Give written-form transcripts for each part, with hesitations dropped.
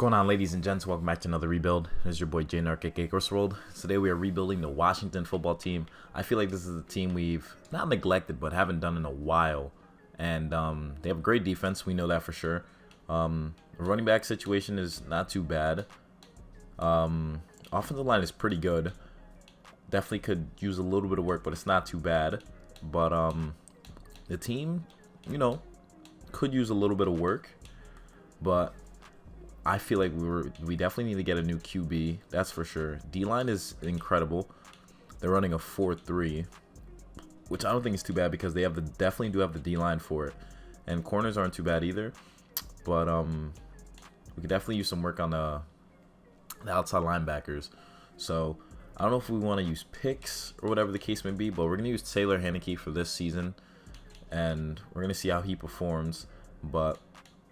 going on, ladies and gents? Welcome back to another rebuild. This is your boy J-Nark aka World. Today we are rebuilding the Washington football team. I feel like this is a team we've not neglected but haven't done in a while. And they have a great defense, we know that for sure. The running back situation is not too bad. Offensive line is pretty good. Definitely could use a little bit of work, but it's not too bad. But the team, could use a little bit of work. But I feel like we definitely need to get a new QB. That's for sure. D-line is incredible. They're running a 4-3, which I don't think is too bad because they have definitely do have the D-line for it, and corners aren't too bad either. But we could definitely use some work on the outside linebackers. So I don't know if we want to use picks or whatever the case may be, but we're gonna use Taylor Heinicke for this season, and we're gonna see how he performs. But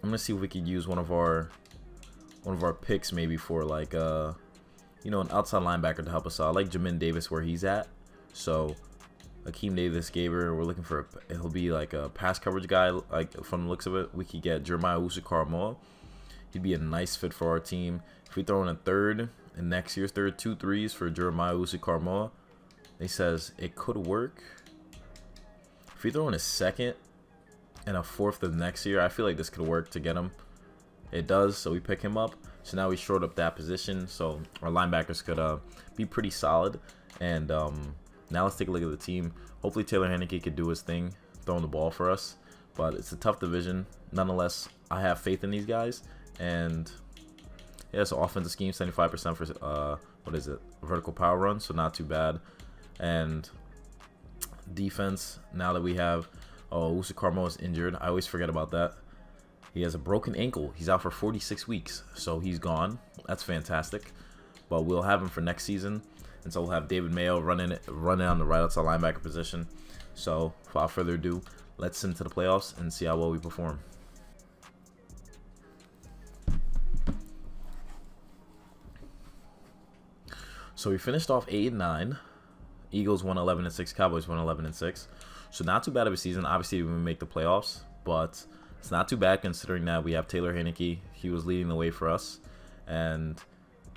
I'm gonna see if we could use one of our picks maybe for like an outside linebacker to help us out. I like Jamin Davis where he's at. So Akeem Davis-Gabriel, we're looking for he'll be like a pass coverage guy. Like from the looks of it, we could get Jeremiah Usu-Karamoah. He'd be a nice fit for our team. If we throw in a third in next year's third, 2 3s for Jeremiah Usu-Karamoah, they says it could work. If we throw in a second and a fourth of next year, I feel like this could work to get him. It does, so we pick him up. So now we short up that position, so our linebackers could be pretty solid. And now let's take a look at the team. Hopefully Taylor Heinicke could do his thing, throwing the ball for us. But it's a tough division. Nonetheless, I have faith in these guys. And yeah, so offensive scheme, 75% for vertical power run, so not too bad. And defense, now that we have Usu-Karamoah is injured. I always forget about that. He has a broken ankle. He's out for 46 weeks, so he's gone. That's fantastic. But we'll have him for next season, and so we'll have David Mayo running on the right outside linebacker position. So without further ado, let's send to the playoffs and see how well we perform. So we finished off 8-9. Eagles won 11-6. Cowboys won 11-6. So not too bad of a season. Obviously, we make the playoffs, but it's not too bad considering that we have Taylor Heinicke. He was leading the way for us, and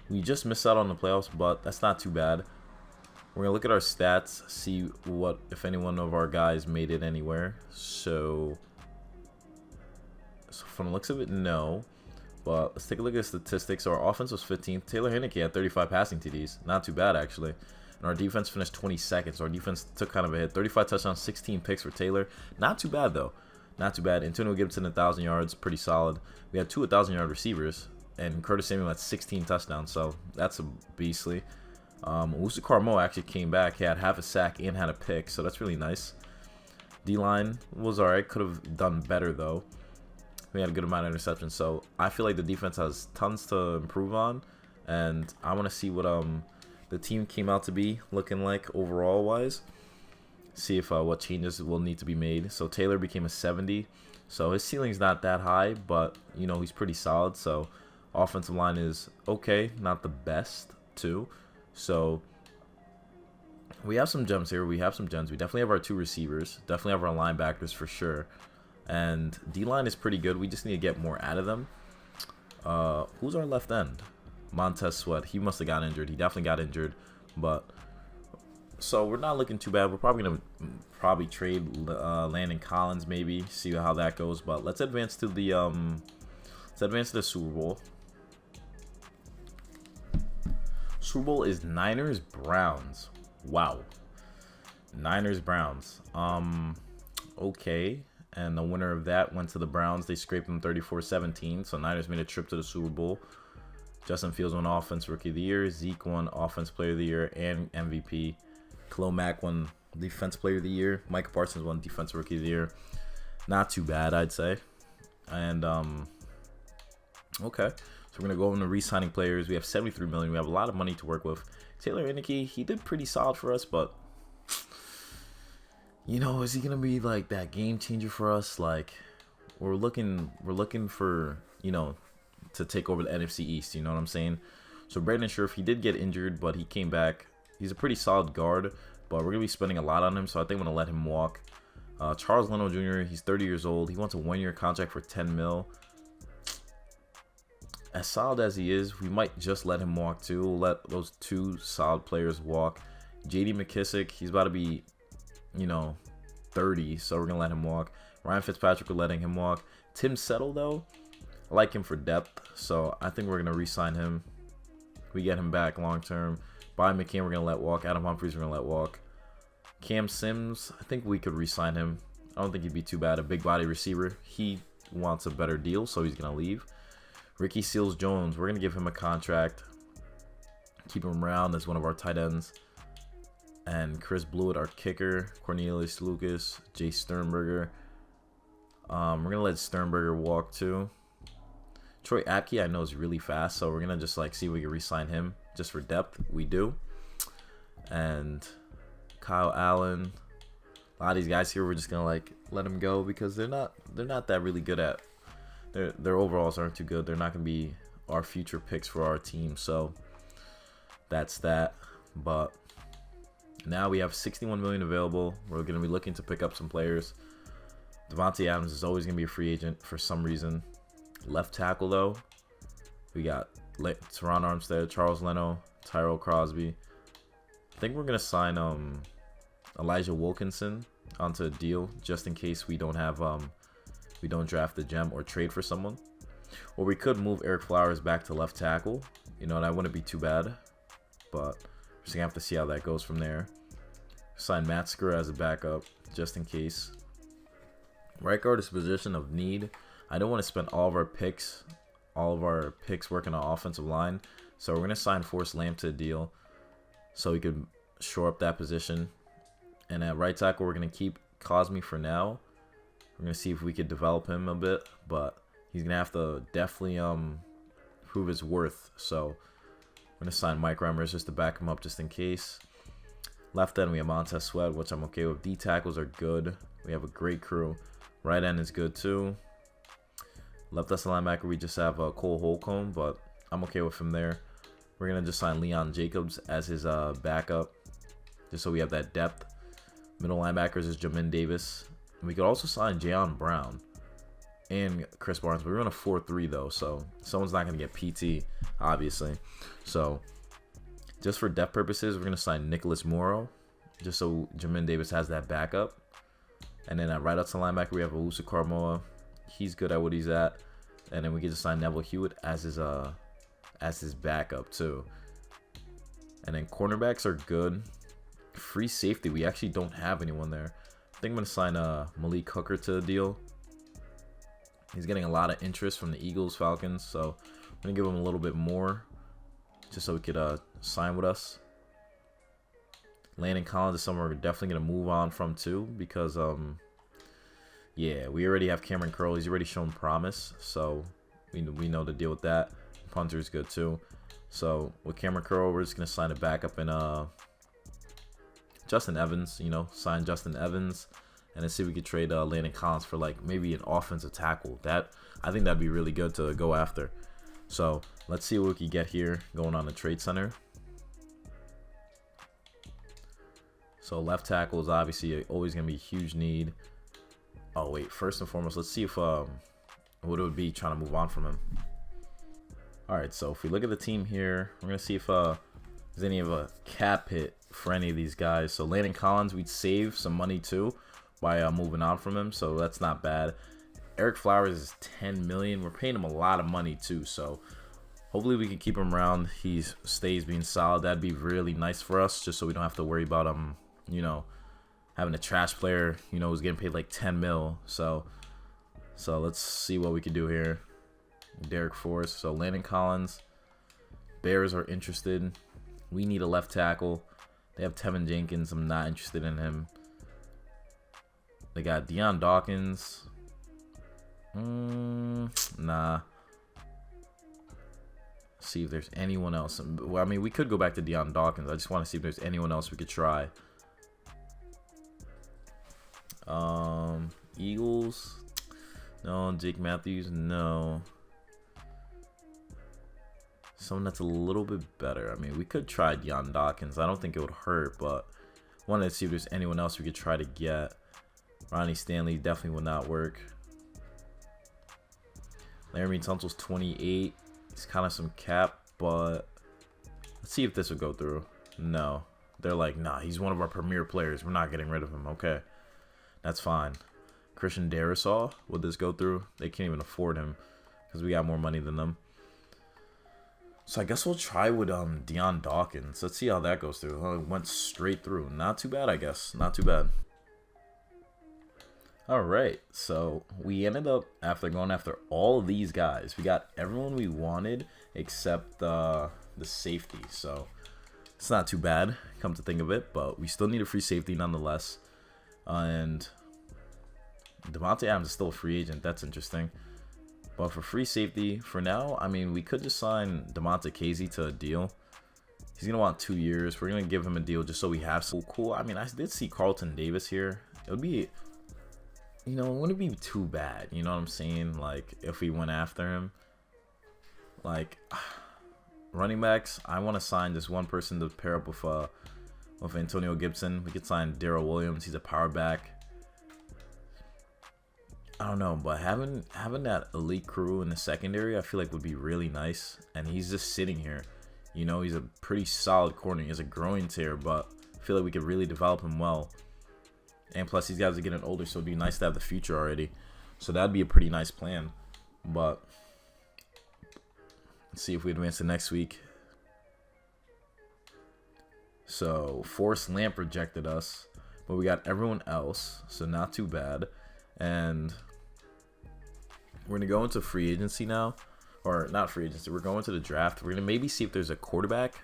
we just missed out on the playoffs, but that's not too bad. We're gonna look at our stats, see if any one of our guys made it anywhere. So from the looks of it, no. But let's take a look at the statistics. So our offense was 15th. Taylor Heinicke had 35 passing TDs. Not too bad, actually. And our defense finished 22nd. So our defense took kind of a hit. 35 touchdowns, 16 picks for Taylor. Not too bad, though. Not too bad. Antonio Gibson, 1,000 yards. Pretty solid. We had 2 1,000-yard receivers. And Curtis Samuel had 16 touchdowns. So that's a beastly. Usu-Karamoah actually came back. He had half a sack and had a pick. So that's really nice. D-line was alright. Could have done better, though. We had a good amount of interceptions. So I feel like the defense has tons to improve on. And I want to see what the team came out to be looking like overall-wise. See if what changes will need to be made. So Taylor became a 70. So his ceiling's not that high, but, he's pretty solid. So offensive line is okay. Not the best, too. So we have some gems here. We have some gems. We definitely have our 2 receivers. Definitely have our linebackers for sure. And D-line is pretty good. We just need to get more out of them. Who's our left end? Montez Sweat. He must have got injured. He definitely got injured. But so we're not looking too bad. We're probably gonna trade Landon Collins, maybe, see how that goes. But let's advance to the Super Bowl. Super Bowl is Niners Browns. Wow. Niners Browns. Okay. And the winner of that went to the Browns. They scraped them 34-17. So Niners made a trip to the Super Bowl. Justin Fields won Offense Rookie of the Year. Zeke won Offense Player of the Year and MVP. Khalil Mack won Defense Player of the Year. Micah Parsons won Defense Rookie of the Year. Not too bad, I'd say. And okay, so we're gonna go into re-signing players. We have $73 million. We have a lot of money to work with. Taylor Heinicke, he did pretty solid for us, but is he gonna be like that game changer for us? Like we're looking for to take over the NFC East. You know what I'm saying? So Brandon Scherf, he did get injured, but he came back. He's a pretty solid guard, but we're gonna be spending a lot on him, so I think I'm gonna let him walk. Charles Leno Jr., he's 30 years old. He wants a 1-year contract for $10 million. as solid as he is, we might just let him walk too. We'll let those 2 solid players walk. J.D. McKissick, he's about to be, 30, so we're going to let him walk. Ryan Fitzpatrick, we're letting him walk. Tim Settle, though, I like him for depth, so I think we're going to re-sign him. We get him back long term. Brian McCain, we're going to let walk. Adam Humphries, we're going to let walk. Cam Sims, I think we could re-sign him. I don't think he'd be too bad. A big body receiver. He wants a better deal, so he's going to leave. Ricky Seals-Jones, we're going to give him a contract. Keep him around as one of our tight ends. And Chris Blewett, our kicker. Cornelius Lucas. Jay Sternberger. We're going to let Sternberger walk too. Troy Apke, I know, is really fast, so we're going to just see if we can re-sign him just for depth. We do. And Kyle Allen. A lot of these guys here, we're just going to let them go because they're not that really good at their overalls aren't too good. They're not going to be our future picks for our team, so that's that. But now we have 61 million available. We're going to be looking to pick up some players. Devontae Adams is always going to be a free agent for some reason. Left tackle, though, we got Teron Armstead, Charles Leno, Tyrell Crosby. I think we're going to sign Elijah Wilkinson onto a deal just in case we don't have we don't draft the gem or trade for someone. Or we could move Eric Flowers back to left tackle. That wouldn't be too bad. But we're just going to have to see how that goes from there. Sign Matt Skura as a backup just in case. Right guard is a position of need. I don't want to spend all of our picks working on offensive line. So we're going to sign Forrest Lamb to a deal so we could shore up that position. And at right tackle, we're going to keep Cosme for now. We're going to see if we could develop him a bit, but he's going to have to definitely prove his worth. So we're going to sign Mike Remmers just to back him up just in case. Left end, we have Montez Sweat, which I'm okay with. D tackles are good. We have a great crew. Right end is good too. Left us linebacker, we just have Cole Holcomb, but I'm okay with him there. We're going to just sign Leon Jacobs as his backup, just so we have that depth. Middle linebackers is Jamin Davis. And we could also sign Jayon Brown and Chris Barnes. But we're on a 4-3, though, so someone's not going to get PT, obviously. So just for depth purposes, we're going to sign Nicholas Morrow, just so Jamin Davis has that backup. And then at right outside linebacker, we have Owusu Carmoa. He's good at what he's at. And then we get to sign Neville Hewitt as his backup too. And then cornerbacks are good. Free safety, we actually don't have anyone there. I think I'm gonna sign Malik Hooker to the deal. He's getting a lot of interest from the Eagles, Falcons, so I'm gonna give him a little bit more just so he could sign with us. Landon Collins is someone we're definitely gonna move on from too because yeah, we already have Cameron Curl. He's already shown promise, so we know to deal with that. Punter is good too. So with Cameron Curl, we're just gonna sign a backup in Justin Evans. Sign Justin Evans, and then see if we could trade Landon Collins for maybe an offensive tackle. I think that'd be really good to go after. So let's see what we can get here going on the trade center. So left tackle is obviously always gonna be a huge need. Oh wait, first and foremost, let's see if what it would be trying to move on from him. Alright, so if we look at the team here, we're gonna see if there's any of a cap hit for any of these guys. So Landon Collins, we'd save some money too by moving on from him, so that's not bad. Eric Flowers is 10 million. We're paying him a lot of money too, so hopefully we can keep him around. He stays being solid. That'd be really nice for us, just so we don't have to worry about having a trash player, who's getting paid like 10 mil. So let's see what we can do here. Derek Forrest. So Landon Collins. Bears are interested. We need a left tackle. They have Tevin Jenkins. I'm not interested in him. They got Deion Dawkins. Nah. See if there's anyone else. Well, I mean, we could go back to Deion Dawkins. I just want to see if there's anyone else we could try. Eagles. No. Jake Matthews. No. Someone that's a little bit better. I mean, we could try Deion Dawkins. I don't think it would hurt, but wanted to see if there's anyone else we could try to get. Ronnie Stanley definitely would not work. Laramie Tunsil's 28. It's kind of some cap, but let's see if this would go through. No. They're like, nah, he's one of our premier players. We're not getting rid of him. Okay. That's fine. Christian Darrisaw, would this go through? They can't even afford him because we got more money than them. So I guess we'll try with Deion Dawkins. Let's see how that goes through. Oh, it went straight through. Not too bad, I guess. Not too bad. Alright, so we ended up, after going after all of these guys, we got everyone we wanted except the safety. So it's not too bad, come to think of it, but we still need a free safety nonetheless. And Devontae Adams is still a free agent. That's interesting. But for free safety, for now, I mean, we could just sign Demonte Casey to a deal. He's going to want 2 years. We're going to give him a deal just so we have some cool. I mean, I did see Carlton Davis here. It would be, you know, it wouldn't be too bad. You know what I'm saying? Like, if we went after him. Like, running backs, I want to sign just one person to pair up with Antonio Gibson. We could sign Darrell Williams. He's a power back. I don't know, but having that elite crew in the secondary, I feel like would be really nice. And he's just sitting here. You know, he's a pretty solid corner. He has a growing tear, but I feel like we could really develop him well. And plus, these guys are getting older, so it'd be nice to have the future already. So that'd be a pretty nice plan. But let's see if we advance to next week. So Forrest Lamp rejected us, but we got everyone else, so not too bad. And we're gonna go into free agency now, or not free agency. We're going to the draft. We're gonna maybe see if there's a quarterback.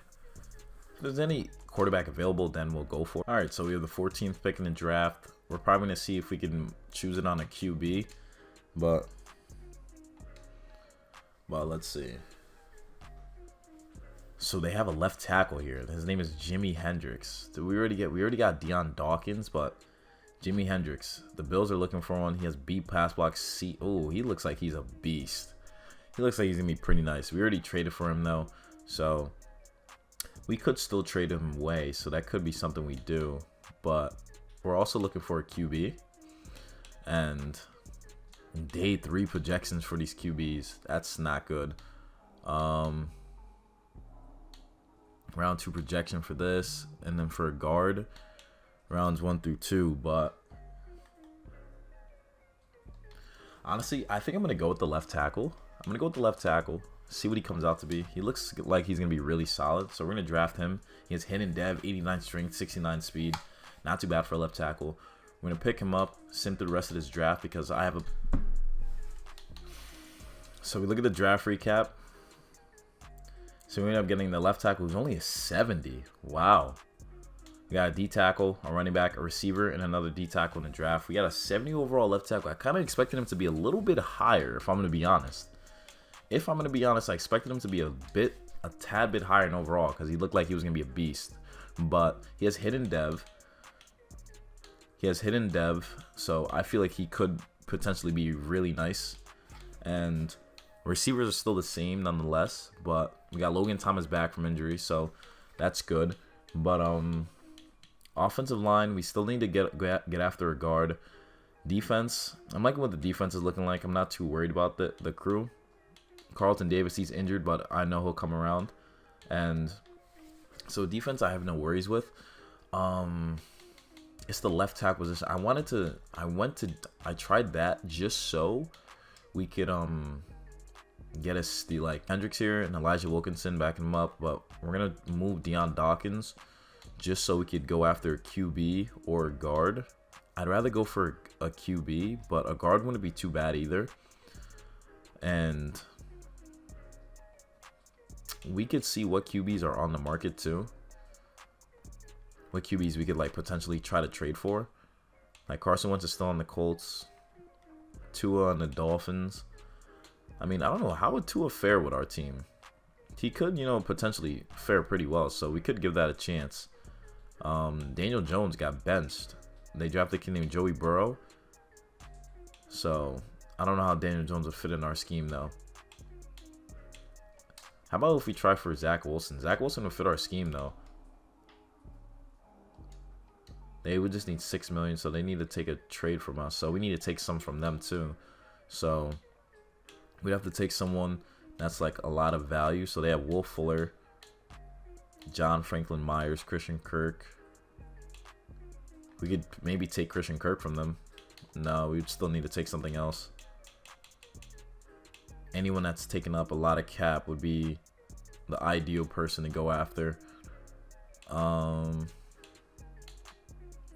If there's any quarterback available, then we'll go for it. All right, so we have the 14th pick in the draft. We're probably gonna see if we can choose it on a QB, but let's see. So they have a left tackle here. His name is Jimi Hendrix. Did we already got Deion Dawkins, but Jimi Hendrix. The Bills are looking for one. He has B pass block C. Oh, he looks like he's a beast. He looks like he's gonna be pretty nice. We already traded for him though, so we could still trade him away. So that could be something we do. But we're also looking for a QB. And day 3 projections for these QBs. That's not good. Round 2 projection for this, and then for a guard, rounds 1 through 2. But honestly, I think I'm gonna go with the left tackle. See what he comes out to be. He looks like he's gonna be really solid, so we're gonna draft him. He has hidden dev, 89 strength, 69 speed. Not too bad for a left tackle. We're gonna pick him up, sim through the rest of this draft because I have a. So we look at the draft recap. So we end up getting the left tackle who's only a 70. Wow. We got a D tackle, a running back, a receiver, and another D tackle in the draft. We got a 70 overall left tackle. I kind of expected him to be a little bit higher, if I'm going to be honest. I expected him to be a tad bit higher in overall because he looked like he was going to be a beast. But he has hidden dev. So I feel like he could potentially be really nice. And receivers are still the same nonetheless, but we got Logan Thomas back from injury, so that's good. But offensive line, we still need to get after a guard. Defense, I'm liking what the defense is looking like. I'm not too worried about the crew. Carlton Davis, he's injured, but I know he'll come around. And so defense, I have no worries with. It's the left tackle position. I tried that just so we could get us the like Hendricks here and Elijah Wilkinson backing him up, but we're gonna move Deion Dawkins just so we could go after a QB or a guard. I'd rather go for a QB, but a guard wouldn't be too bad either. And we could see what QBs are on the market too. What QBs we could like potentially try to trade for. Like Carson Wentz is still on the Colts. Tua on the Dolphins. I mean, I don't know. How would Tua fare with our team? He could, potentially fare pretty well. So we could give that a chance. Daniel Jones got benched. They drafted a kid named Joey Burrow. So I don't know how Daniel Jones would fit in our scheme, though. How about if we try for Zach Wilson? Zach Wilson would fit our scheme, though. They would just need $6 million, so they need to take a trade from us. So we need to take some from them, too. So we'd have to take someone That's like a lot of value. So they have Will Fuller, John Franklin Myers, Christian Kirk. We could maybe take Christian Kirk from them. No, we'd still need to take something else. Anyone that's taken up a lot of cap would be the ideal person to go after. $9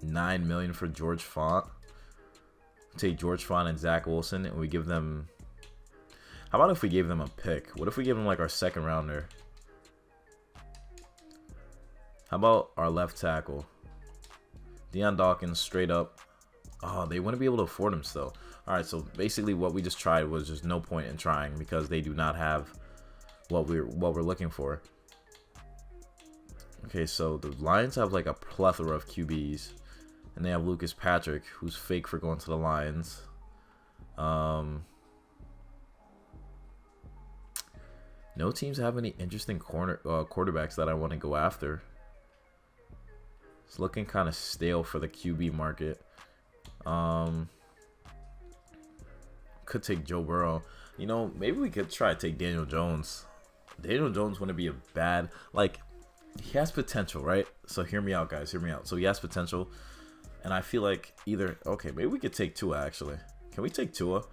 million for George Font. Take George Font and Zach Wilson, and we give them. How about if we gave them a pick? What if we give them like our second rounder? How about our left tackle? Deion Dawkins, straight up. Oh, they wouldn't be able to afford him still. All right, so basically what we just tried was just no point in trying because they do not have what we're looking for. Okay, so the Lions have like a plethora of QBs, and they have Lucas Patrick, who's fake for going to the Lions. No teams have any interesting quarterbacks that I want to go after. It's looking kind of stale for the QB market. Could take Joe Burrow. You know, maybe we could try to take Daniel Jones. Daniel Jones wouldn't be a bad, like, he has potential, right? So hear me out, guys. Hear me out. So he has potential. And I feel like either, okay, maybe we could take Tua, actually. Can we take Tua?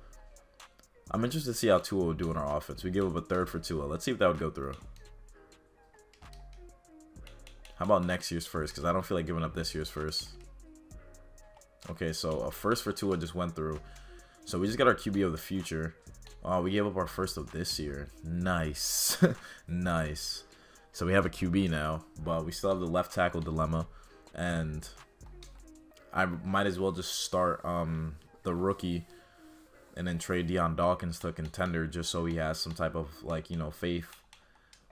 I'm interested to see how Tua would do in our offense. We give up a third for Tua. Let's see if that would go through. How about next year's first? Because I don't feel like giving up this year's first. Okay, so a first for Tua just went through. So we just got our QB of the future. Oh, we gave up our first of this year. Nice. Nice. So we have a QB now, but we still have the left tackle dilemma. And I might as well just start the rookie and then trade Deion Dawkins to a contender just so he has some type of, like, you know, faith.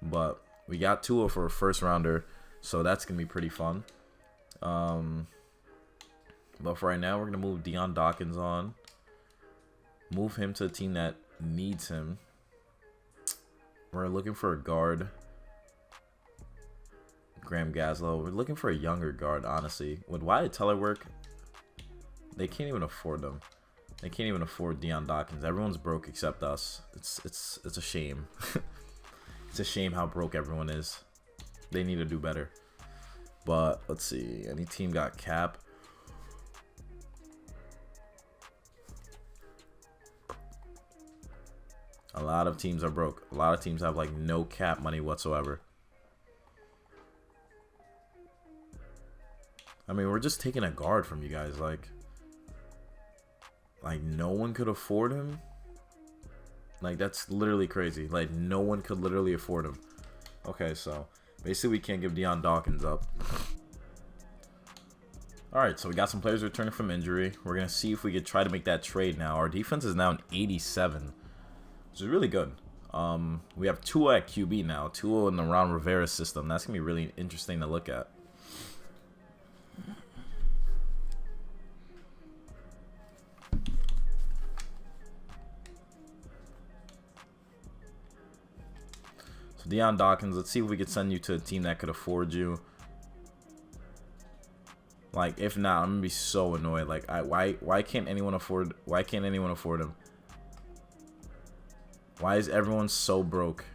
But we got Tua for a first rounder, so that's going to be pretty fun. But for right now, we're going to move Deion Dawkins on. Move him to a team that needs him. We're looking for a guard. Graham Gazlow. We're looking for a younger guard, honestly. Would Wyatt Teller work? They can't even afford them. They can't even afford Deion Dawkins. Everyone's broke except us. It's a shame. It's a shame how broke everyone is. They need to do better. But let's see. Any team got cap? A lot of teams are broke. A lot of teams have like no cap money whatsoever. I mean, we're just taking a guard from you guys. Like no one could afford him. Like, that's literally crazy. Like, no one could literally afford him. Okay, so basically we can't give Deion Dawkins up. Alright, so we got some players returning from injury. We're going to see if we could try to make that trade now. Our defense is now an 87, which is really good. We have Tua at QB now. Tua in the Ron Rivera system. That's going to be really interesting to look at. So Deion Dawkins, let's see if we could send you to a team that could afford you. Like, if not, I'm gonna be so annoyed. Like, why can't anyone afford? Why can't anyone afford him? Why is everyone so broke?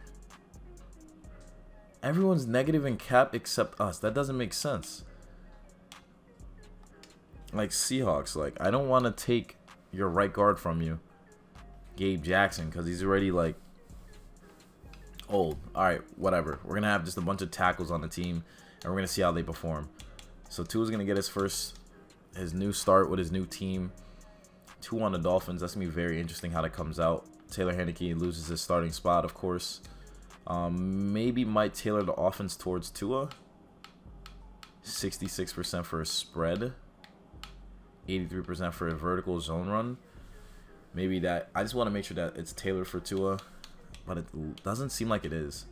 Everyone's negative in cap except us. That doesn't make sense. Like, Seahawks, like, I don't want to take your right guard from you, Gabe Jackson, because he's already, like, old. Alright, whatever. We're going to have just a bunch of tackles on the team, and we're going to see how they perform. So Tua's going to get his new start with his new team. Tua on the Dolphins. That's going to be very interesting how that comes out. Taylor Heinicke loses his starting spot, of course. Maybe might tailor the offense towards Tua. 66% for a spread. 83% for a vertical zone run. Maybe that. I just want to make sure that it's tailored for Tua, but it doesn't seem like it is.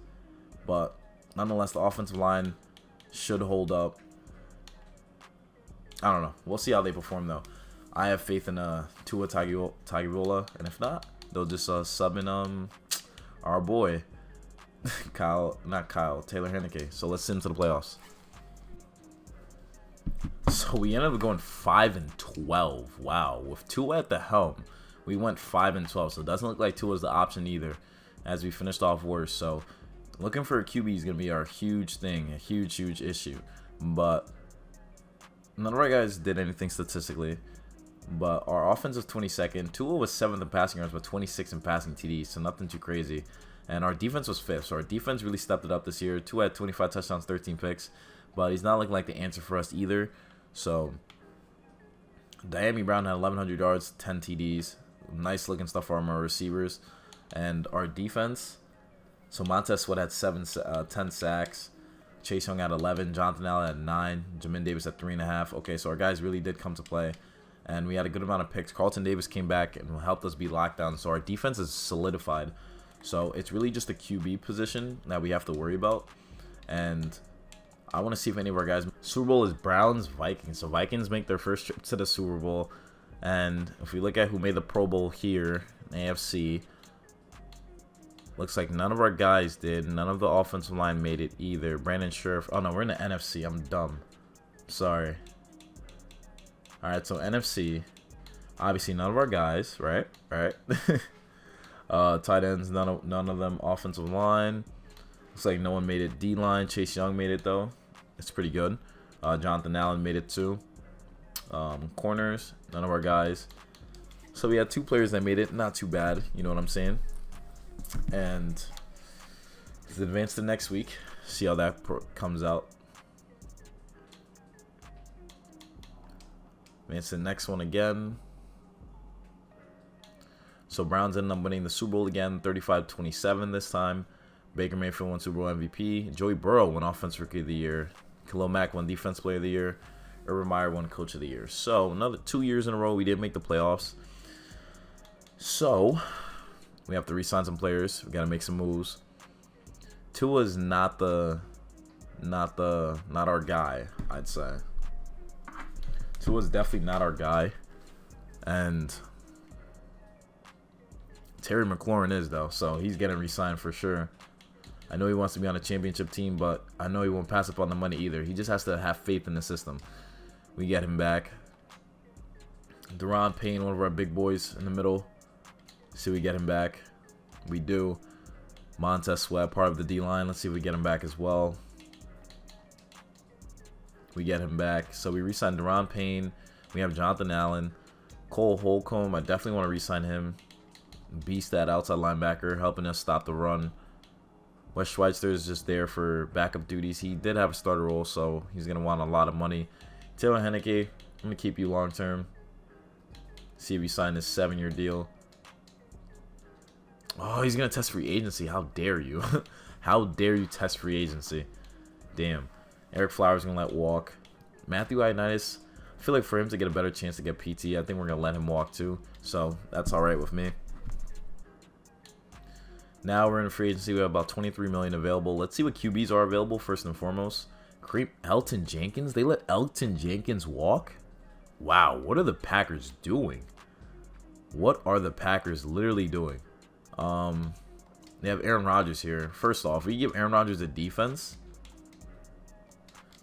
But nonetheless, the offensive line should hold up. I don't know. We'll see how they perform, though. I have faith in Tua Tagovailoa, and if not, they'll just sub in our boy Taylor Heinicke. So let's send him to the playoffs. So we ended up going 5-12. Wow, with Tua at the helm, we went 5-12. So it doesn't look like Tua's the option either. as we finished off worse. So looking for a QB is going to be our huge thing, a huge issue. But none of our guys did anything statistically. But our offense was 22nd. Tua was 7th in passing yards, but 26th in passing TDs, so nothing too crazy. And our defense was 5th, so our defense really stepped it up this year. Tua had 25 touchdowns, 13 picks, but he's not looking like the answer for us either. So Diami Brown had 1,100 yards, 10 TDs. Nice looking stuff for our receivers. And our defense, so Montez Sweat had 10 sacks. Chase Young had 11. Jonathan Allen had 9. Jamin Davis had 3.5. Okay, so our guys really did come to play. And we had a good amount of picks. Carlton Davis came back and helped us beat lockdown. So our defense is solidified. So it's really just the QB position that we have to worry about. And I want to see if any of our guys... Super Bowl is Browns, Vikings. So Vikings make their first trip to the Super Bowl. And if we look at who made the Pro Bowl here in AFC, looks like none of our guys did. None of the offensive line made it either. Brandon Scherf. Oh, no, we're in the NFC. I'm dumb. Sorry. Alright, so NFC, obviously none of our guys, right? Tight ends, none of them. Offensive line, looks like no one made it. D-line, Chase Young made it though. It's pretty good. Jonathan Allen made it too. Corners, none of our guys. So we had 2 players that made it, not too bad. You know what I'm saying? And let's advance to next week. See how that comes out. It's the next one again. So Browns ended up winning the Super Bowl again, 35-27 this time. Baker Mayfield won Super Bowl MVP. Joey Burrow won Offensive Rookie of the Year. Khalil Mack won Defense Player of the Year. Urban Meyer won Coach of the Year. So another 2 years in a row we did make the playoffs. So we have to re-sign some players. We got to make some moves. Tua's not our guy, I'd say. Tua's definitely not our guy. And Terry McLaurin is, though. So he's getting re-signed for sure. I know he wants to be on a championship team, but I know he won't pass up on the money either. He just has to have faith in the system. We get him back. Deron Payne, one of our big boys in the middle. See if we get him back. We do. Montez Sweat, part of the D-line. Let's see if we get him back as well. We get him back. So we re-signed Deron Payne. We have Jonathan Allen. Cole Holcomb, I definitely want to re-sign him. Beast, that outside linebacker, helping us stop the run. Wes Schweitzer is just there for backup duties. He did have a starter role, so he's going to want a lot of money. Taylor Henneke, I'm going to keep you long term. See if he signed this 7-year deal. Oh, he's going to test free agency. How dare you? How dare you test free agency? Damn. Eric Flowers going to let walk. Matthew Ioannidis, I feel like for him to get a better chance to get PT, I think we're going to let him walk too. So that's all right with me. Now we're in free agency. We have about $23 million available. Let's see what QBs are available first and foremost. Elton Jenkins. They let Elton Jenkins walk? Wow, what are the Packers doing? What are the Packers literally doing? They have Aaron Rodgers here. First off, we give Aaron Rodgers a defense.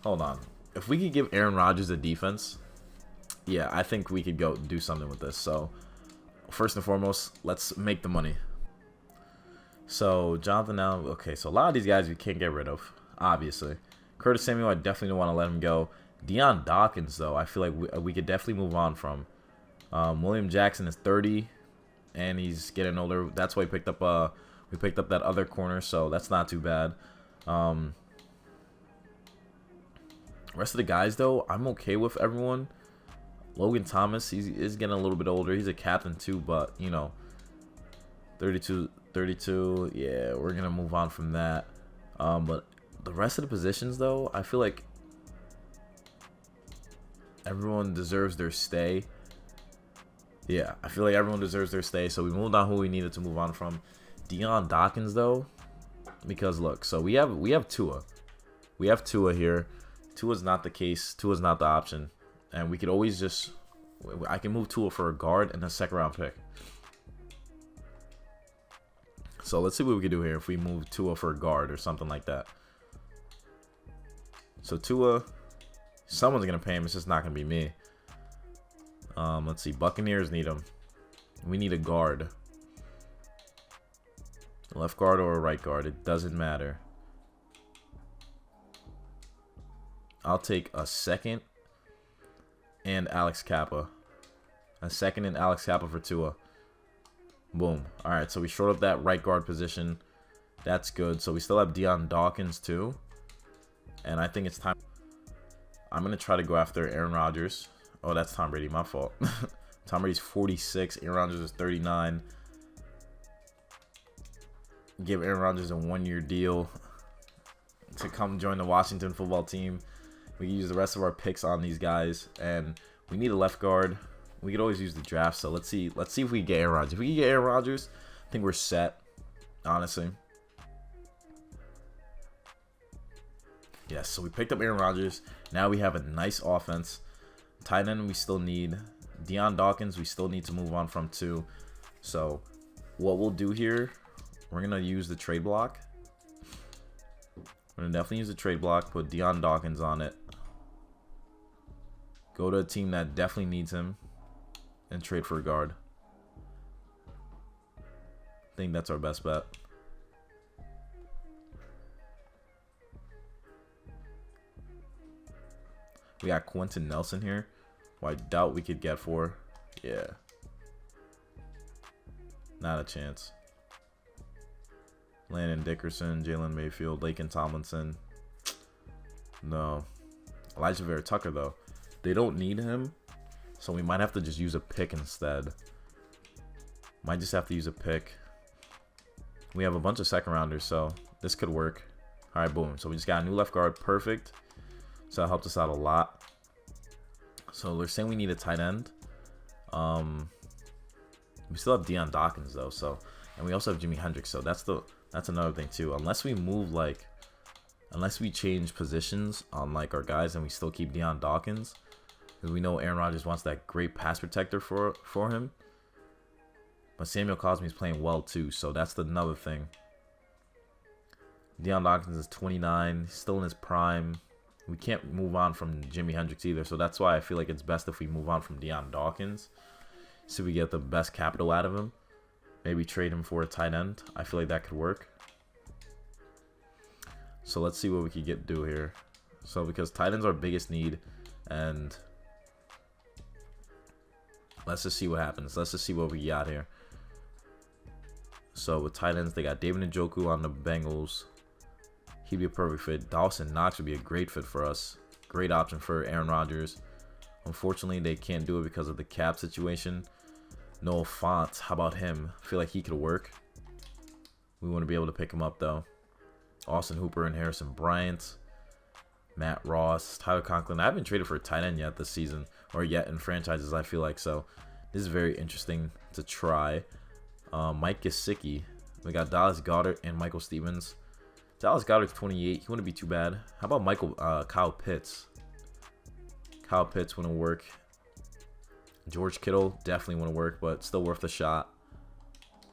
Hold on. If we could give Aaron Rodgers a defense, yeah, I think we could go do something with this. So, first and foremost, let's make the money. So, Jonathan Allen, okay, so a lot of these guys we can't get rid of, obviously. Curtis Samuel, I definitely don't want to let him go. Deion Dawkins, though, I feel like we could definitely move on from. William Jackson is 30, and he's getting older. That's why we picked up that other corner, so that's not too bad. Rest of the guys, though, I'm okay with everyone. Logan Thomas, he is getting a little bit older. He's a captain, too, but, you know, 32, yeah, we're going to move on from that. But the rest of the positions, though, I feel like everyone deserves their stay. Yeah, I feel like everyone deserves their stay. So we moved on who we needed to move on from. Deion Dawkins, though, because, look, so we have Tua. We have Tua here. Tua's not the case. Tua's not the option. And we could always just... I can move Tua for a guard and a second-round pick. So let's see what we can do here if we move Tua for a guard or something like that. So Tua, someone's going to pay him. It's just not going to be me. Let's see. Buccaneers need him. We need a guard. Left guard or a right guard, it doesn't matter. I'll take a second and Alex Kappa. A second and Alex Kappa for Tua. Boom. Alright, so we short up that right guard position. That's good. So we still have Dion Dawkins too. And I think it's time. I'm going to try to go after Aaron Rodgers. Oh, that's Tom Brady. My fault. Tom Brady's 46. Aaron Rodgers is 39. Give Aaron Rodgers a 1-year deal to come join the Washington football team. We can use the rest of our picks on these guys. And we need a left guard. We could always use the draft. So let's see if we get Aaron Rodgers. If we can get Aaron Rodgers, I think we're set. Honestly. Yes, so we picked up Aaron Rodgers. Now we have a nice offense. Tight end we still need. Dion Dawkins we still need to move on from too. So what we'll do here, we're going to use the trade block. We're going to definitely use the trade block. Put Dion Dawkins on it. Go to a team that definitely needs him. And trade for a guard. I think that's our best bet. We got Quentin Nelson here, who I doubt we could get for. Yeah. Not a chance. Landon Dickerson, Jalen Mayfield, Laken Tomlinson. No. Elijah Vera Tucker, though. They don't need him, so we might have to just use a pick instead. Might just have to use a pick. We have a bunch of second rounders, so this could work. All right, boom. So we just got a new left guard. Perfect. So that helped us out a lot. So they're saying we need a tight end. We still have Dion Dawkins though. So, and we also have Jimi Hendrix. So that's another thing too. Unless we move unless we change positions on like our guys, and we still keep Dion Dawkins, because we know Aaron Rodgers wants that great pass protector for him. But Samuel Cosmi is playing well too. So that's another thing. Dion Dawkins is 29. He's still in his prime. We can't move on from Jimi Hendrix either, so that's why I feel like it's best if we move on from Dion Dawkins, so we get the best capital out of him. Maybe trade him for a tight end. I feel like that could work. So let's see what we could do here. So because tight ends are our biggest need, and let's just see what happens. Let's just see what we got here. So with tight ends, they got David Njoku on the Bengals. He'd be a perfect fit. Dawson Knox would be a great fit for us. Great option for Aaron Rodgers. Unfortunately, they can't do it because of the cap situation. Noah Fant, how about him? I feel like he could work. We want to be able to pick him up, though. Austin Hooper and Harrison Bryant. Matt Ross, Tyler Conklin. I haven't traded for a tight end yet this season. Or yet in franchises, I feel like. So this is very interesting to try. Mike Gesicki. We got Dallas Goedert and Michael Stevens. Dallas Goedert's 28. He wouldn't be too bad. How about Kyle Pitts? Kyle Pitts wouldn't work. George Kittle definitely wouldn't work, but still worth a shot.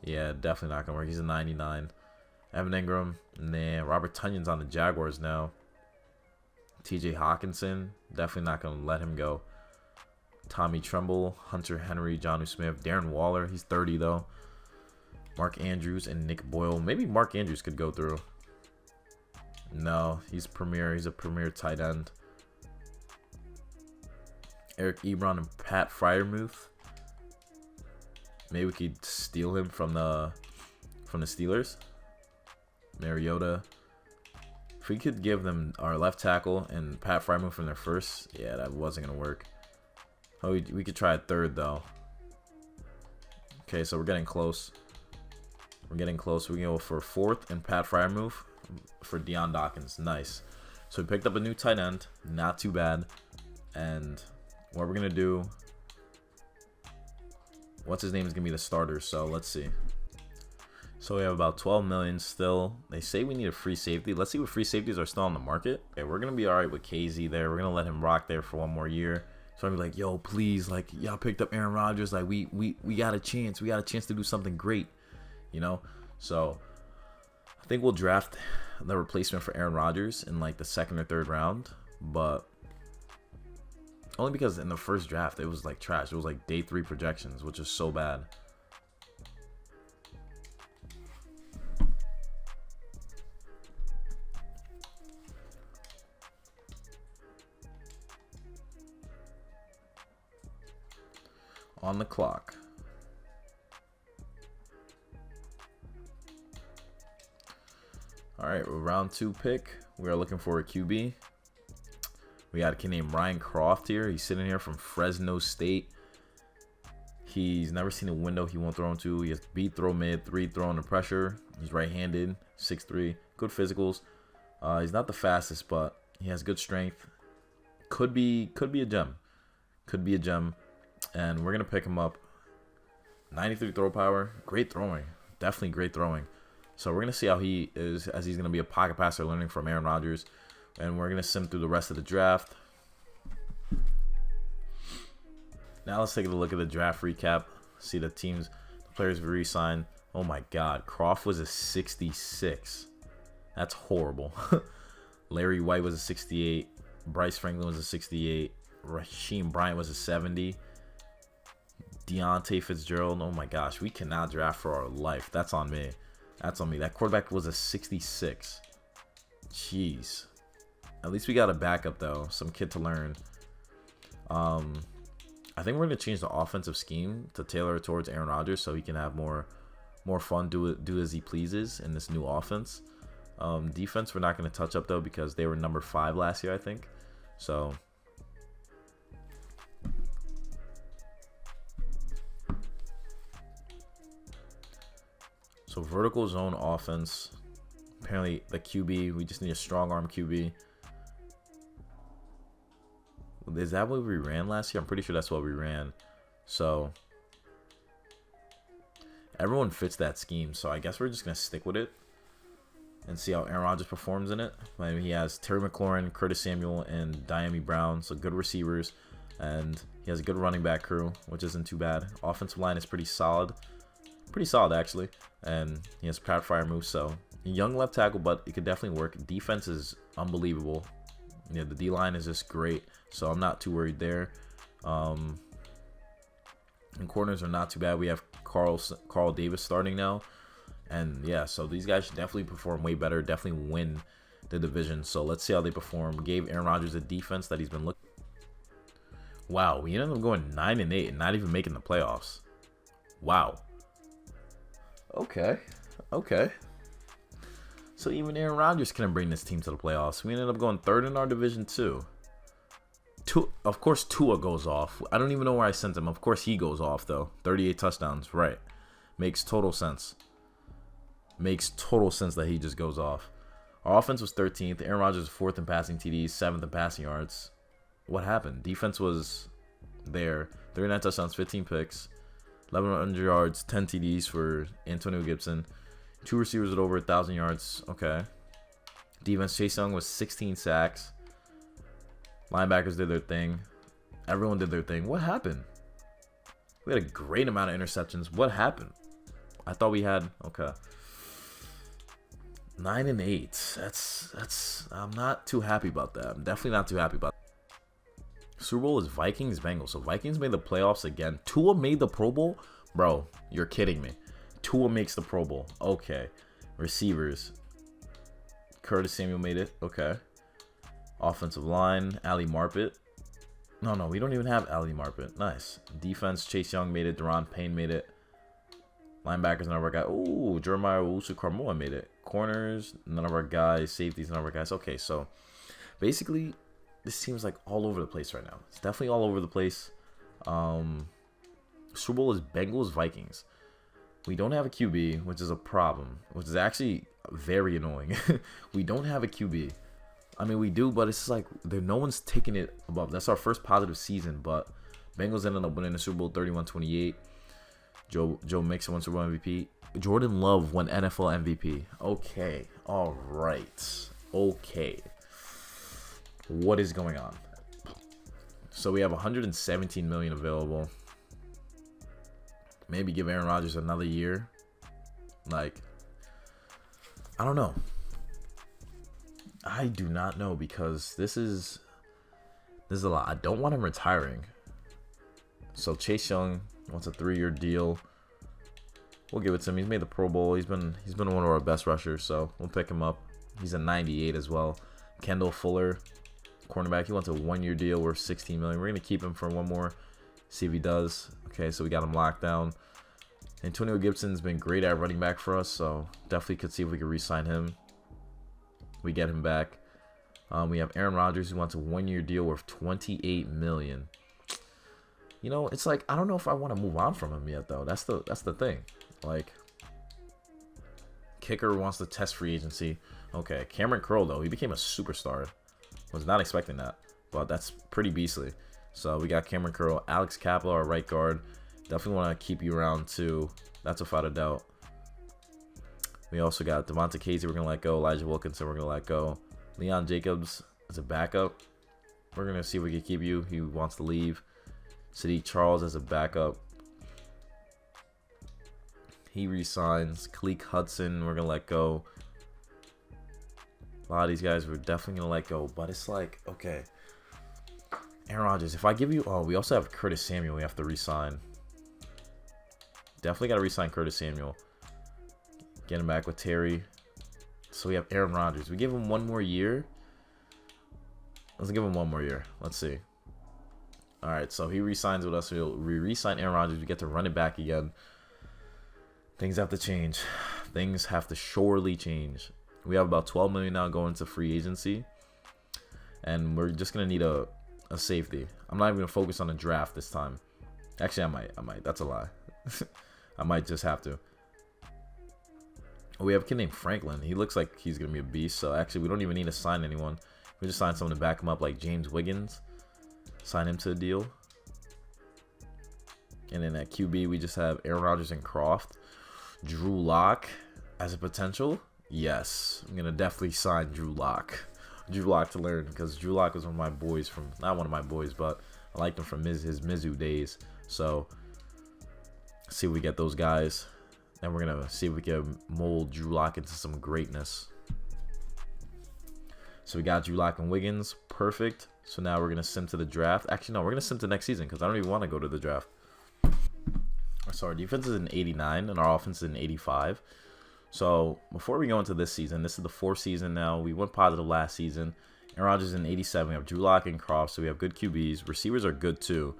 Yeah, definitely not going to work. He's a 99. Evan Ingram. Nah. Robert Tunyon's on the Jaguars now. TJ Hawkinson. Definitely not going to let him go. Tommy Tremble. Hunter Henry. Jonnu Smith. Darren Waller. He's 30, though. Mark Andrews and Nick Boyle. Maybe Mark Andrews could go through. No, he's premier. He's a premier tight end. Eric Ebron and Pat Freiermuth. Maybe we could steal him from the Steelers. Mariota. If we could give them our left tackle and Pat Freiermuth from their first, yeah, that wasn't gonna work. Oh, we could try a third though. Okay, so we're getting close. We're getting close. We can go for fourth and Pat Freiermuth for Dion Dawkins. Nice. So we picked up a new tight end. Not too bad. And what we're going to do, what's his name is going to be the starter. So let's see. So we have about 12 million still. They say we need a free safety. Let's see what free safeties are still on the market. Okay, we're going to be all right with KZ there. We're going to let him rock there for one more year. So I'm be like, yo, please, like, y'all picked up Aaron Rodgers. Like, we got a chance. We got a chance to do something great, you know? So I think we'll draft the replacement for Aaron Rodgers in like the second or third round, but only because in the first draft it was like trash. It was like day 3 projections, which is so bad. on the clock. All right, round 2 pick. We are looking for a QB. We got a kid named Ryan Croft here. He's sitting here from Fresno State. He's never seen a window he won't throw into. He has beat, throw mid, 3 throw under pressure. He's right-handed, 6'3", good physicals. He's not the fastest, but he has good strength. Could be a gem. Could be a gem. And we're gonna pick him up. 93 throw power, great throwing. Definitely great throwing. So we're gonna see how he is, as he's gonna be a pocket passer learning from Aaron Rodgers. And we're gonna sim through the rest of the draft. Now let's take a look at the draft recap. See the teams, the players we re-signed. Oh my God, Croft was a 66. That's horrible. Larry White was a 68. Bryce Franklin was a 68. Rasheem Bryant was a 70. Deontay Fitzgerald. Oh my gosh, we cannot draft for our life. That's on me. That's on me. That quarterback was a 66. Jeez. At least we got a backup though. Some kid to learn. I think we're going to change the offensive scheme to tailor it towards Aaron Rodgers so he can have more fun, do as he pleases in this new offense. Defense, we're not going to touch up, though, because they were number 5 last year, I think. So vertical zone offense. Apparently, the QB, we just need a strong arm QB. Is that what we ran last year? I'm pretty sure that's what we ran. So everyone fits that scheme. So I guess we're just going to stick with it and see how Aaron Rodgers performs in it. I mean, he has Terry McLaurin, Curtis Samuel, and Diami Brown. So good receivers. And he has a good running back crew, which isn't too bad. Offensive line is pretty solid. Pretty solid, actually. And he has rapid fire moves. So young left tackle, but it could definitely work. Defense is unbelievable. Yeah, the D-line is just great, so I'm not too worried there. And corners are not too bad. We have Carl Davis starting now. And, yeah, so these guys should definitely perform way better, definitely win the division. So let's see how they perform. Gave Aaron Rodgers a defense that he's been looking. Wow, we ended up going 9-8 and not even making the playoffs. Wow. Okay. So even Aaron Rodgers couldn't bring this team to the playoffs. We ended up going 3rd in our division too. Of course, Tua goes off. I don't even know where I sent him. Of course, he goes off though. 38 touchdowns, right? Makes total sense. Makes total sense that he just goes off. Our offense was 13th. Aaron Rodgers was 4th in passing TDs, 7th in passing yards. What happened? Defense was there. 39 touchdowns, 15 picks, 1,100 yards, 10 TDs for Antonio Gibson. 2 receivers with over 1,000 yards. Okay. Defense, Chase Young was 16 sacks. Linebackers did their thing. Everyone did their thing. What happened? We had a great amount of interceptions. What happened? I thought we had... Okay. 9-8. That's... I'm not too happy about that. I'm definitely not too happy about that. Super Bowl is Vikings, Bengals. So Vikings made the playoffs again. Tua made the Pro Bowl? Bro, you're kidding me. Tua makes the Pro Bowl. Okay. Receivers. Curtis Samuel made it. Okay. Offensive line. Ali Marpet. No, we don't even have Ali Marpet. Nice. Defense. Chase Young made it. Deron Payne made it. Linebackers, none of our guys. Ooh, Jeremiah Owusu-Karamoah made it. Corners, none of our guys. Safeties, none of our guys. Okay, so basically, this seems like all over the place right now. It's definitely all over the place. Super Bowl is Bengals, Vikings. We don't have a QB, which is a problem, which is actually very annoying. We don't have a QB. I mean, we do, but it's just like no one's taking it above. That's our first positive season, but Bengals ended up winning the Super Bowl 31-28. Joe Mixon won Super Bowl MVP. Jordan Love won NFL MVP. Okay. All right. Okay. What is going on? So we have 117 million available. Maybe give Aaron Rodgers another year. Like, I don't know. I do not know, because this is a lot. I don't want him retiring. So Chase Young wants a 3-year deal. We'll give it to him. He's made the Pro Bowl. He's been one of our best rushers, so we'll pick him up. He's a 98 as well. Kendall Fuller, cornerback. He wants a 1-year deal worth $16 million. We're gonna keep him for one more. See if he does. Okay, so we got him locked down. Antonio Gibson's been great at running back for us, so definitely could see if we could re-sign him. We get him back. We have Aaron Rodgers, who wants a 1-year deal worth $28 million. You know, it's like, I don't know if I want to move on from him yet, though. That's the thing. Like, kicker wants to test free agency. Okay, Cameron Curl, though, he became a superstar. Was not expecting that, but that's pretty beastly. So we got Cameron Curl, Alex Capela, our right guard. Definitely want to keep you around too. That's without a doubt. We also got Devonta Casey, we're gonna let go. Elijah Wilkinson, we're gonna let go. Leon Jacobs as a backup. We're gonna see if we can keep you. He wants to leave. Sadiq Charles as a backup. He resigns. Kalik Hudson, we're gonna let go. A lot of these guys we're definitely gonna let go, but it's like, okay, Aaron Rodgers, if I give you, we also have Curtis Samuel we have to re-sign. Definitely got to re-sign Curtis Samuel. Get him back with Terry. So we have Aaron Rodgers. We give him 1 more year. Let's give him 1 more year. Let's see. All right, so he re-signs with us. We re-sign Aaron Rodgers. We get to run it back again. Things have to change. Things have to surely change. We have about $12 million now going to free agency. And we're just going to need a safety. I'm not even going to focus on the draft this time. Actually, I might. That's a lie. I might just have to. We have a kid named Franklin. He looks like he's going to be a beast. So actually, we don't even need to sign anyone. We just sign someone to back him up, like James Wiggins. Sign him to the deal. And then at QB, we just have Aaron Rodgers and Croft. Drew Lock as a potential. Yes, I'm going to definitely sign Drew Lock. Drew Lock to learn, because Drew Lock was one of my boys from, not one of my boys, but I liked him from his Mizzou days. So, see if we get those guys. And we're going to see if we can mold Drew Lock into some greatness. So we got Drew Lock and Wiggins. Perfect. So now we're going to sim to the draft. Actually, no, we're going to sim to next season because I don't even want to go to the draft. So our defense is an 89 and our offense is an 85. So before we go into this season, this is the 4th season now. We went positive last season. Aaron Rodgers is an 87. We have Drew Lock and Croft, so we have good QBs. Receivers are good too.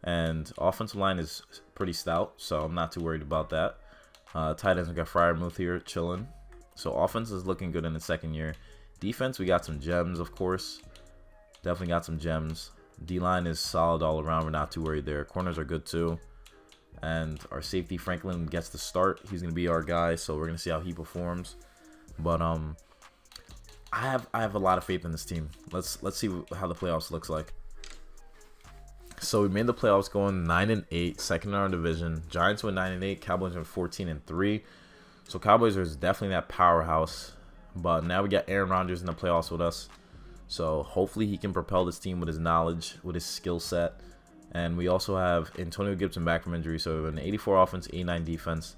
And offensive line is pretty stout, so I'm not too worried about that. Tight ends, we got Freiermuth here chilling. So offense is looking good in the 2nd year. Defense, we got some gems, of course. Definitely got some gems. D-line is solid all around. We're not too worried there. Corners are good too. And our safety, Franklin, gets the start. He's going to be our guy, so we're going to see how he performs. But I have a lot of faith in this team. Let's see how the playoffs looks like. So we made the playoffs going 9-8, second in our division. Giants went 9-8, Cowboys went 14-3. So Cowboys are definitely that powerhouse. But now we got Aaron Rodgers in the playoffs with us. So hopefully he can propel this team with his knowledge, with his skill set. And we also have Antonio Gibson back from injury. So we have an 84 offense, 89 defense.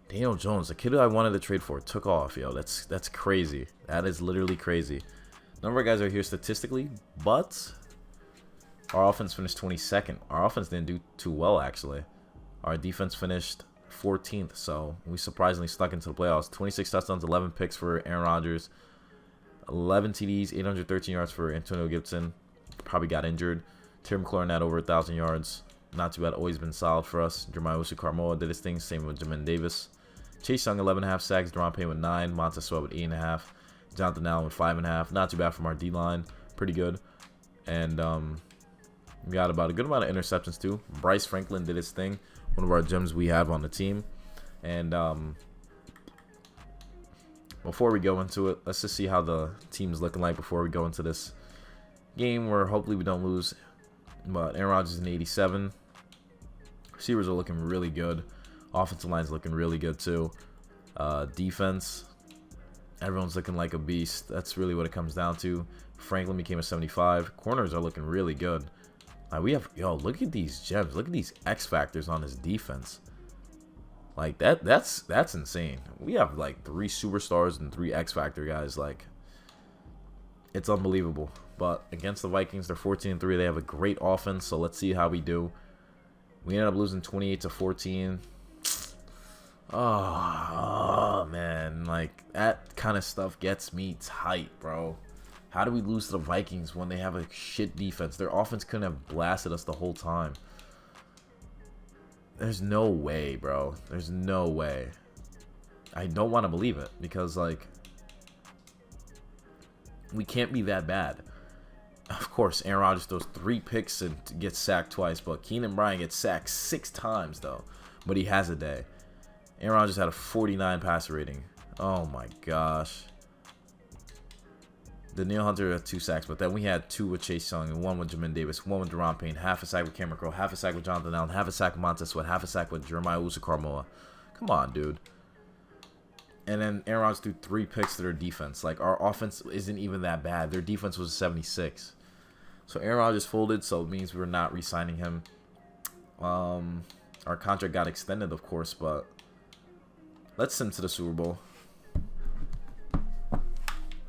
Daniel Jones, the kid who I wanted to trade for, took off. Yo, that's crazy. That is literally crazy. None of our guys are here statistically, but our offense finished 22nd. Our offense didn't do too well, actually. Our defense finished 14th, so we surprisingly stuck into the playoffs. 26 touchdowns, 11 picks for Aaron Rodgers, 11 TDs, 813 yards for Antonio Gibson. Probably got injured. Terry McLaurin had over 1,000 yards. Not too bad. Always been solid for us. Jeremiah Usu-Carmoa did his thing. Same with Jamin Davis. Chase Young, 11.5 sacks. Deron Payne with 9. Montez Sweat with 8.5. Jonathan Allen with 5.5. Not too bad from our D-line. Pretty good. And we got about a good amount of interceptions too. Bryce Franklin did his thing. One of our gems we have on the team. And before we go into it, let's just see how the team's looking like before we go into this game where hopefully we don't lose. But Aaron Rodgers is an 87. Receivers are looking really good. Offensive line's looking really good too. Defense, everyone's looking like a beast. That's really what it comes down to. Franklin became a 75. Corners are looking really good. We have, look at these gems. Look at these X factors on this defense. Like that's insane. We have like 3 superstars and 3 X factor guys. Like, it's unbelievable. But against the Vikings, they're 14-3. They have a great offense, so let's see how we do. We ended up losing 28-14. Oh man, like that kind of stuff gets me tight, bro. How do we lose to the Vikings when they have a shit defense? Their offense couldn't have blasted us the whole time. There's no way, bro. There's no way. I don't want to believe it because, like, we can't be that bad. Of course, Aaron Rodgers throws 3 picks and gets sacked twice, but Keenan Bryant gets sacked 6 times, though. But he has a day. Aaron Rodgers had a 49 passer rating. Oh, my gosh. Danielle Hunter had 2 sacks, but then we had 2 with Chase Young and 1 with Jamin Davis, 1 with Deron Payne, half a sack with Cameron Crowe, half a sack with Jonathan Allen, half a sack with Montez Sweat, half a sack with Jeremiah Owusu-Koramoah. Come on, dude. And then Aaron Rodgers threw 3 picks to their defense. Like, our offense isn't even that bad. Their defense was 76. So Aaron Rodgers folded, so it means we're not re-signing him. Our contract got extended, of course, but let's send to the Super Bowl.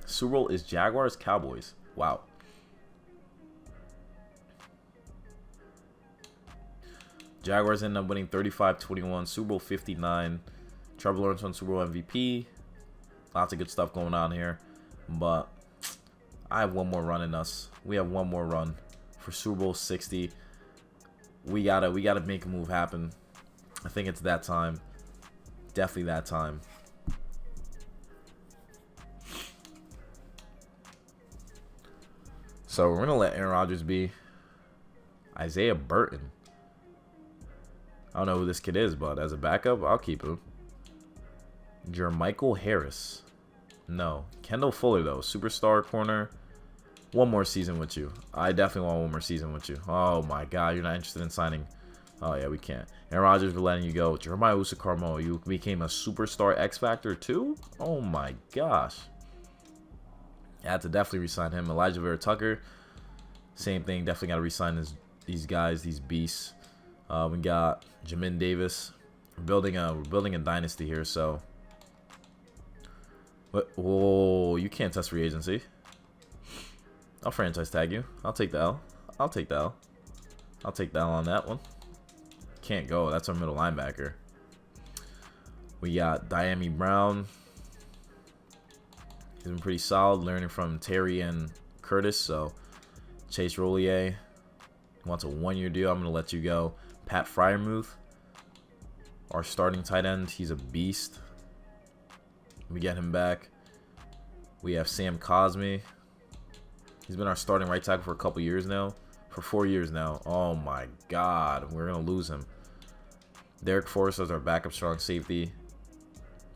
Super Bowl is Jaguars Cowboys. Wow. Jaguars end up winning 35-21. Super Bowl 59. Trevor Lawrence won Super Bowl MVP. Lots of good stuff going on here. But I have one more run in us. We have one more run for Super Bowl 60. We gotta make a move happen. I think it's that time. Definitely that time. So we're gonna let Aaron Rodgers be. Isaiah Burton. I don't know who this kid is, but as a backup, I'll keep him. Jermichael Harris. No. Kendall Fuller, though. Superstar corner. One more season with you. I definitely want one more season with you. Oh, my God. You're not interested in signing. Oh, yeah, we can't. Aaron Rodgers, we're letting you go. Jeremiah Owusu-Koramoah, you became a superstar X Factor, too? Oh, my gosh. I had to definitely re-sign him. Elijah Vera Tucker. Same thing. Definitely got to re-sign these guys, these beasts. We got Jamin Davis. We're building a dynasty here, so... Whoa, you can't test free agency. I'll franchise tag you. I'll take the L. I'll take the L. I'll take the L on that one. Can't go. That's our middle linebacker. We got Diami Brown. He's been pretty solid, learning from Terry and Curtis. So, Chase Rollier wants a 1-year deal. I'm going to let you go. Pat Freiermuth, our starting tight end. He's a beast. We get him back. We have Sam Cosmi. He's been our starting right tackle for a couple years now. For 4 years now. Oh my God. We're going to lose him. Derek Forrest as our backup strong safety.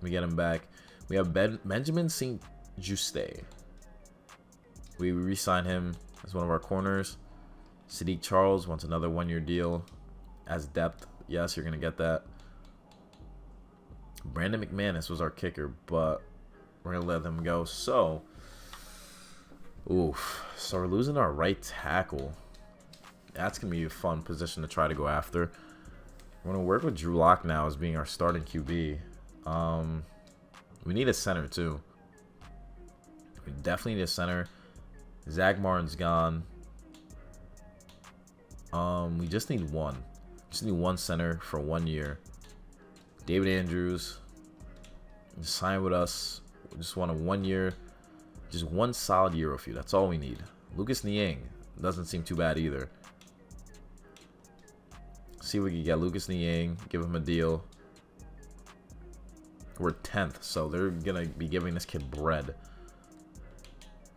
We get him back. We have Benjamin St. Juste. We re-sign him as one of our corners. Sadiq Charles wants another 1-year deal as depth. Yes, you're going to get that. Brandon McManus was our kicker, but we're going to let them go. So, oof. So we're losing our right tackle. That's going to be a fun position to try to go after. We're going to work with Drew Lock now as being our starting QB. We need a center, too. We definitely need a center. Zach Martin's gone. We just need one. Just need one center for 1 year. David Andrews, sign with us. We just want a 1 year, just one solid year with you. That's all we need. Lucas Niang doesn't seem too bad either. See if we can get Lucas Niang, give him a deal. We're 10th, so they're gonna be giving this kid bread. They're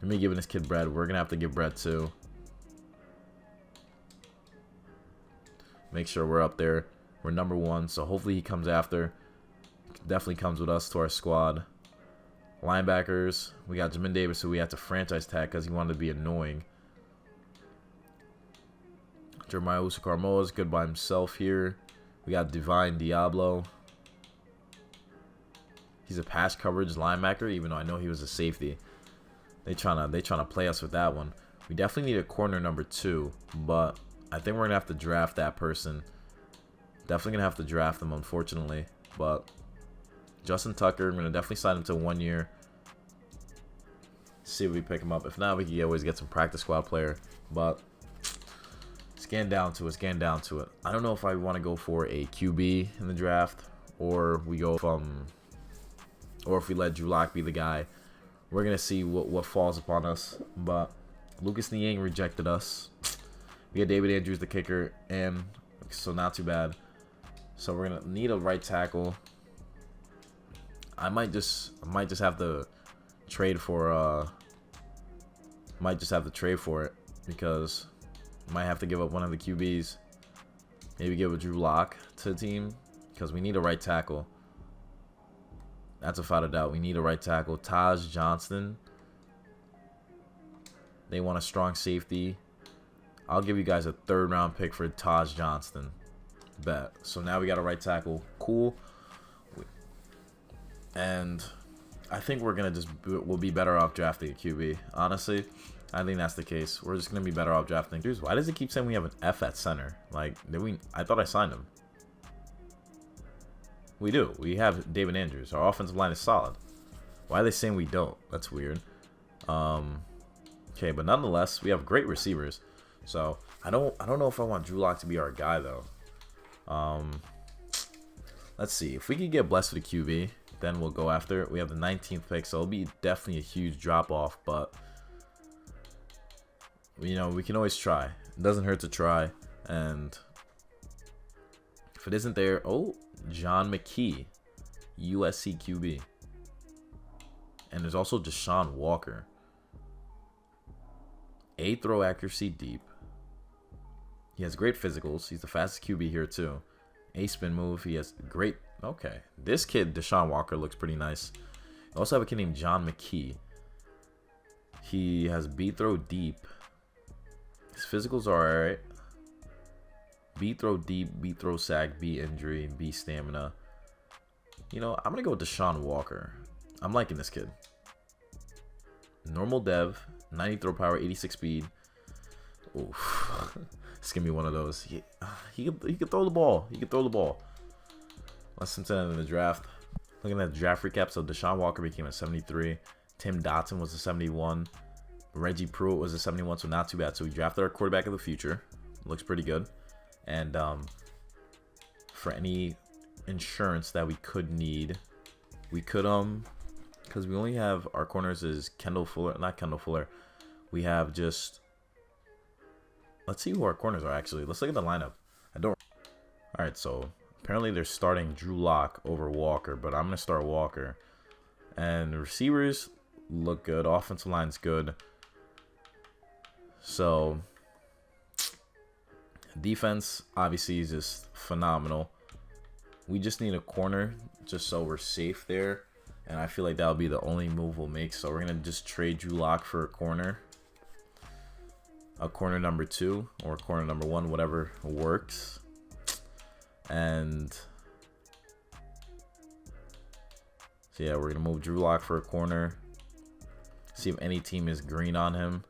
gonna be giving this kid bread. We're gonna have to give bread too. Make sure we're up there. We're number 1, so hopefully he comes after. Definitely comes with us to our squad. Linebackers, we got Jamin Davis, who we had to franchise tag because he wanted to be annoying. Jeremiah Owusu-Koramoah is good by himself here. We got Divine Diablo. He's a pass coverage linebacker, even though I know he was a safety. They tryna play us with that one. We definitely need a corner number 2, but I think we're gonna have to draft that person. Definitely gonna have to draft them, unfortunately. But Justin Tucker, I'm gonna definitely sign him to 1 year. See if we pick him up. If not, we can always get some practice squad player. But it's getting down to it. It's getting down to it. I don't know if I want to go for a QB in the draft, or we go from, or if we let Drew Lock be the guy. We're gonna see what falls upon us. But Lucas Niang rejected us. We had David Andrews, the kicker, and so not too bad. So we're gonna need a right tackle. I might just have to trade for it because I might have to give up one of the QBs. Maybe give a Drew Lock to the team because we need a right tackle. That's without a doubt. We need a right tackle. Taj Johnston. They want a strong safety. I'll give you guys a 3rd round pick for Taj Johnston. Bet. So now we got a right tackle. Cool. And I think we'll be better off drafting a QB. Honestly, I think that's the case. We're just gonna be better off drafting. Dude, why does it keep saying we have an F at center? Like, I thought I signed him. We do. We have David Andrews. Our offensive line is solid. Why are they saying we don't? That's weird. Okay, but nonetheless, we have great receivers. So I don't know if I want Drew Lock to be our guy though. Let's see if we could get blessed with a QB. Then we'll go after it. We have the 19th pick, so it'll be definitely a huge drop off, but you know, we can always try. It doesn't hurt to try. And if it isn't there, oh, John McKee, USC QB. And there's also Deshaun Walker. A throw accuracy deep. He has great physicals. He's the fastest QB here too. A spin move. He has great. Okay, this kid Deshaun Walker looks pretty nice. I also have a kid named John McKee. He has B throw deep. His physicals are alright. B throw deep, B throw sack, B injury, B stamina. You know, I'm gonna go with Deshaun Walker. I'm liking this kid. Normal dev, 90 throw power, 86 speed. Oof. It's gonna be one of those. He could throw the ball. He could throw the ball. Less than 10 in the draft. Looking at the draft recap, so Deshaun Walker became a 73. Tim Dotson was a 71. Reggie Pruitt was a 71, so not too bad. So we drafted our quarterback of the future. Looks pretty good. And for any insurance that we could need, we could because we only have our corners is Kendall Fuller, not Kendall Fuller. We have just, let's see who our corners are actually. Let's look at the lineup. All right, so apparently they're starting Drew Lock over Walker, but I'm gonna start Walker. And the receivers look good. Offensive line's good. So defense obviously is just phenomenal. We just need a corner just so we're safe there. And I feel like that'll be the only move we'll make. So we're gonna just trade Drew Lock for a corner number 2 or corner number 1, whatever works. And so yeah, we're gonna move Drew Lock for a corner. See if any team is green on him.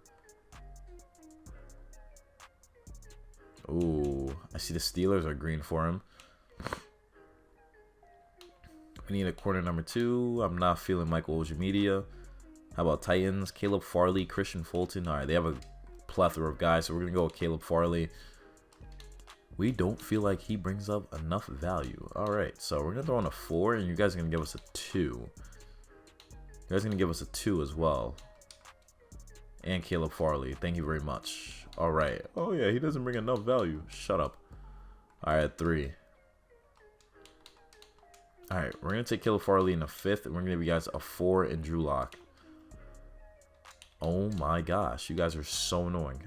Ooh, I see the Steelers are green for him. We need a corner number 2. I'm not feeling Michael Ojemedia. How about Titans? Caleb Farley, Christian Fulton. All right, they have a plethora of guys, so we're gonna go with Caleb Farley. We don't feel like he brings up enough value. All right, so we're gonna throw in a 4, and you guys are gonna give us a 2. You guys are gonna give us a 2 as well. And Caleb Farley, thank you very much. All right. Oh yeah, he doesn't bring enough value. Shut up. All right, 3. All right, we're gonna take Caleb Farley in the 5th, and we're gonna give you guys a 4 in Drew Lock. Oh my gosh, you guys are so annoying.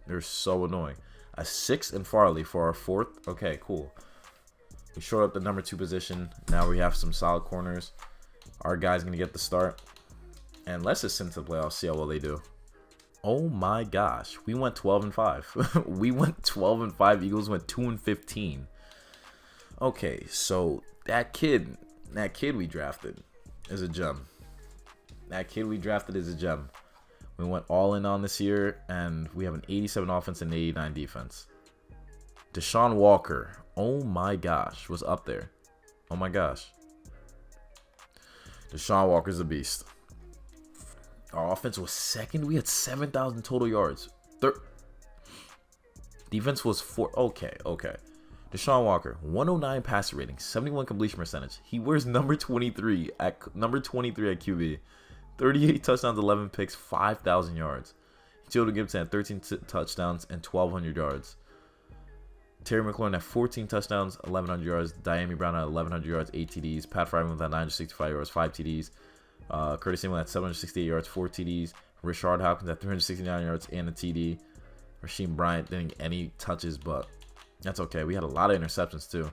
They're so annoying. A 6 in Farley for our 4th. Okay, cool. We short up the number 2 position. Now we have some solid corners. Our guy's gonna get the start, and let's just send to the playoffs. See how well they do. Oh my gosh, we went 12-5. We went 12-5. Eagles went 2-15. Okay, so that kid we drafted is a gem. That kid we drafted is a gem. We went all in on this year, and we have an 87 offense and 89 defense. Deshaun Walker, oh my gosh, was up there. Oh my gosh. Deshaun Walker's a beast. Our offense was 2nd. We had 7,000 total yards. Defense was 4. Okay. Deshaun Walker, 109 passer rating, 71 completion percentage. He wears number 23 at QB. 38 touchdowns, 11 picks, 5,000 yards. Joe Gibson had 13 touchdowns and 1,200 yards. Terry McLaurin had 14 touchdowns, 1,100 yards. Diami Brown had 1,100 yards, 8 TDs. Pat Fryman had 965 yards, 5 TDs. Curtis Samuel had 768 yards, 4 TDs. Rashard Hopkins had 369 yards and a TD. Rasheem Bryant didn't get any touches, but that's okay. We had a lot of interceptions, too.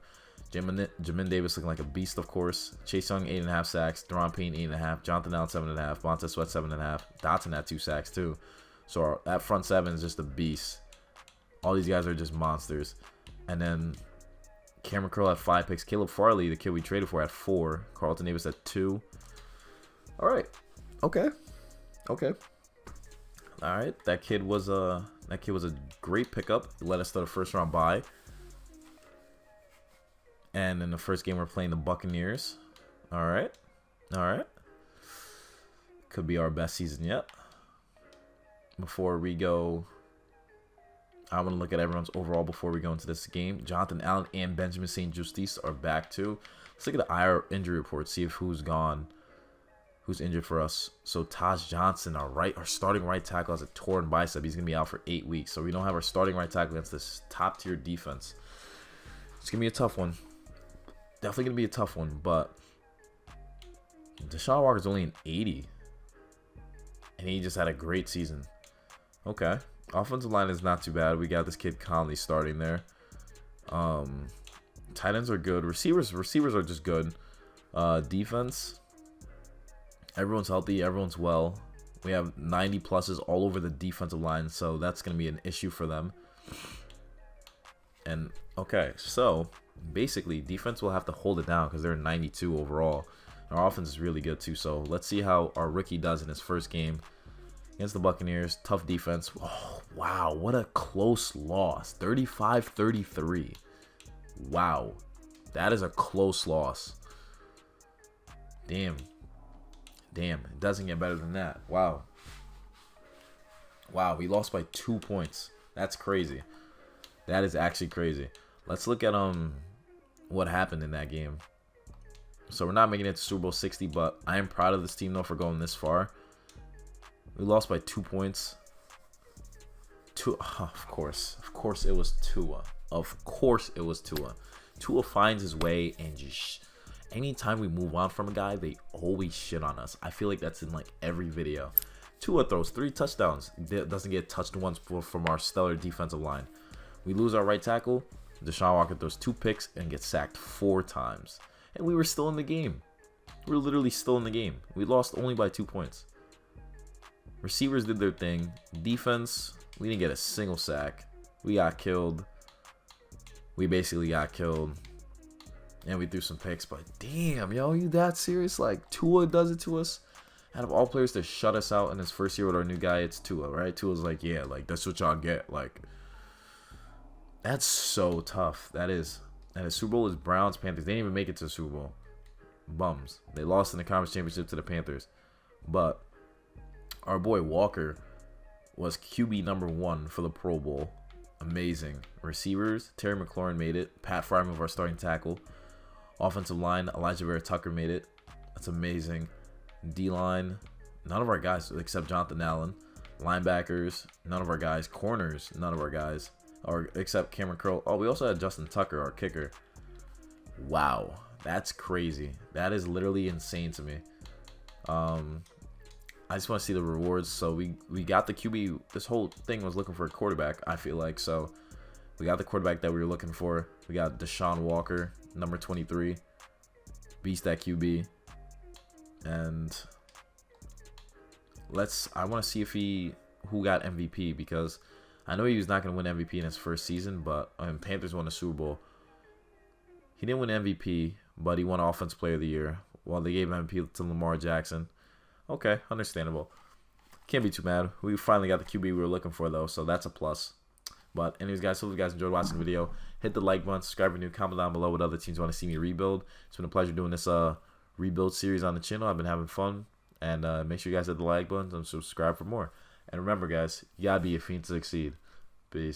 Jamin Davis looking like a beast, of course. Chase Young, 8.5 sacks. Deron Payne, 8.5. Jonathan Allen, 7.5. Montez Sweat, 7.5. Dotson had 2 sacks, too. So that front seven is just a beast. All these guys are just monsters. And then Cameron Curl had 5 picks. Caleb Farley, the kid we traded for, had 4. Carlton Davis had 2. All right. Okay. All right. That kid was a great pickup. It led us to the first round bye. And in the first game, we're playing the Buccaneers. All right. Could be our best season yet. Before we go, I want to look at everyone's overall before we go into this game. Jonathan Allen and Benjamin St. Justice are back too. Let's look at the IR injury report, see if who's gone, who's injured for us. So Taj Johnson, our starting right tackle, has a torn bicep. He's going to be out for 8 weeks. So we don't have our starting right tackle against this top-tier defense. It's going to be a tough one. Definitely going to be a tough one, but Deshaun Walker's only an 80. And he just had a great season. Okay. Offensive line is not too bad. We got this kid Conley starting there. Tight ends are good. Receivers are just good. Defense, everyone's healthy. Everyone's well. We have 90 pluses all over the defensive line, so that's going to be an issue for them. And, okay, so basically, defense will have to hold it down because they're 92 overall. Our offense is really good, too. So let's see how our rookie does in his first game against the Buccaneers. Tough defense. Oh, wow, what a close loss. 35-33. Wow. That is a close loss. Damn. It doesn't get better than that. Wow, we lost by 2 points. That's crazy. That is actually crazy. Let's look at what happened in that game. So we're not making it to Super Bowl 60, but I am proud of this team, though, for going this far. We lost by 2 points. Of course it was Tua. Tua finds his way, and just anytime we move on from a guy, they always shit on us. I feel like that's in like every video. Tua throws 3 touchdowns. Doesn't get touched once from our stellar defensive line. We lose our right tackle. Deshaun Walker throws 2 picks and gets sacked 4 times. And we were still in the game. We were literally still in the game. We lost only by 2 points. Receivers did their thing. Defense, we didn't get a single sack. We got killed. We basically got killed. And we threw some picks. But damn, yo, you that serious? Like, Tua does it to us? Out of all players to shut us out in his first year with our new guy, it's Tua, right? Tua's like, yeah, like, that's what y'all get. Like, that's so tough. That is. And the Super Bowl is Browns, Panthers. They didn't even make it to the Super Bowl. Bums. They lost in the conference championship to the Panthers. But our boy Walker was QB #1 for the Pro Bowl. Amazing. Receivers, Terry McLaurin made it. Pat Fryman of our starting tackle. Offensive line, Elijah Vera Tucker made it. That's amazing. D-line, none of our guys except Jonathan Allen. Linebackers, none of our guys. Corners, none of our guys. Or except Cameron Curl. Oh, we also had Justin Tucker, our kicker. Wow. That's crazy. That is literally insane to me. I just want to see the rewards. So we got the QB. This whole thing was looking for a quarterback, I feel like. So we got the quarterback that we were looking for. We got Deshaun Walker, number 23. Beast at QB. And I want to see who got MVP, because I know he was not going to win MVP in his first season, but Panthers won the Super Bowl. He didn't win MVP, but he won Offensive Player of the Year. Well, they gave MVP to Lamar Jackson. Okay, understandable. Can't be too mad. We finally got the QB we were looking for, though, so that's a plus. But anyways, guys, hope you guys enjoyed watching the video. Hit the like button, subscribe if you're new, comment down below what other teams want to see me rebuild. It's been a pleasure doing this rebuild series on the channel. I've been having fun. And make sure you guys hit the like button and subscribe for more. And remember, guys, you gotta be a fiend to succeed. Peace.